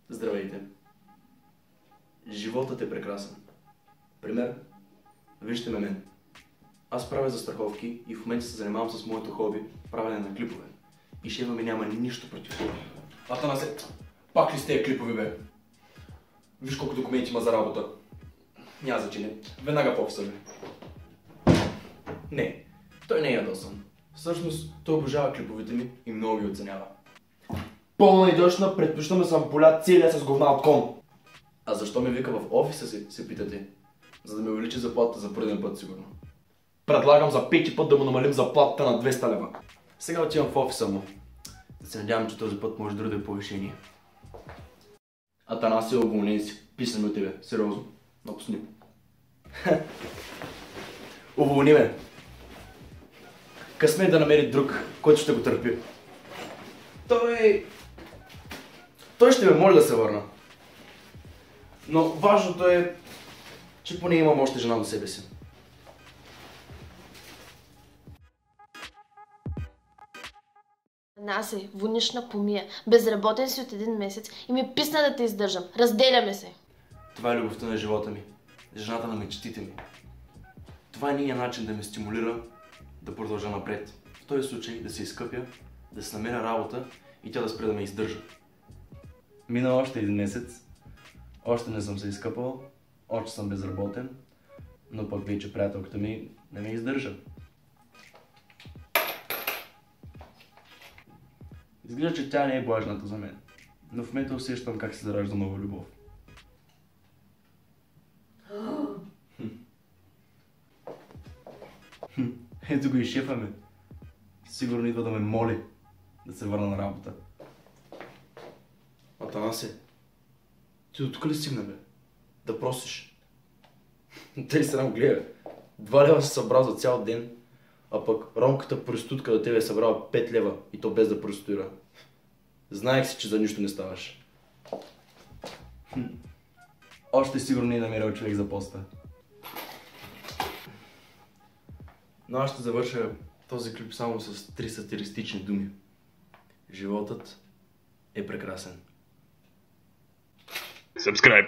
Здравейте! Животът е прекрасен. Пример, вижте ме мен. Аз правя застраховки и в момента се занимавам с моето хоби, правене на клипове. И шефа ми няма нищо против това. Атанасе, пак ли с тези клипови, бе? Виж колко документи има за работа. Няма значение. Веднага по-в събе. Не, той не е ядосан. Всъщност, той обожава клиповите ми и много ги оценява. Пълна и дъжна, предпочитам да съм поля целия с говна от кон. А защо ме вика в офиса си, се питате? За да ме увеличи заплатата за пореден път, сигурно. Предлагам за пети път да му намалим заплатата на 200 лева. Сега отивам в офиса му. Да се надявам, че този път може да дойде повишение. Атанасе, уволнен си. Писаме от тебе. Сериозно. Напусни. Уволни ме. Късмет да намери друг, който ще го търпи. Той ще ме моли да се върна. Но важното е, че поне имам още жена до себе си. Насе, вонишна помия. Безработен си от 1 месец и ми писна да те издържам. Разделяме се. Това е любовта на живота ми. Жената на мечтите ми. Това е нейният начин да ме стимулира да продължа напред. В този случай да се изкъпя, да се намеря работа и тя да спре да ме издържа. Мина още 1 месец. Още не съм се изкъпал. Още съм безработен. Но пък вече приятелката ми не ме издържа. Изглежда, че тя не е блажната за мен. Но в момента усещам как се заражда нова любов. Ето го и шефа ме. Сигурно идва да ме моли да се върна на работа. Атанасе, ти до тук ли стигна, бе? Да просиш? Те ли се нам гледа? 2 лева си събрал за цял ден, а пък ромката проститутка до тебе е събрала 5 лева и то без да проституира. Знаех си, че за нищо не ставаш. Още сигурно не е намерил човек за поста. Но аз ще завърша този клип само с 3 сатиристични думи. Животът е прекрасен. Subscribe.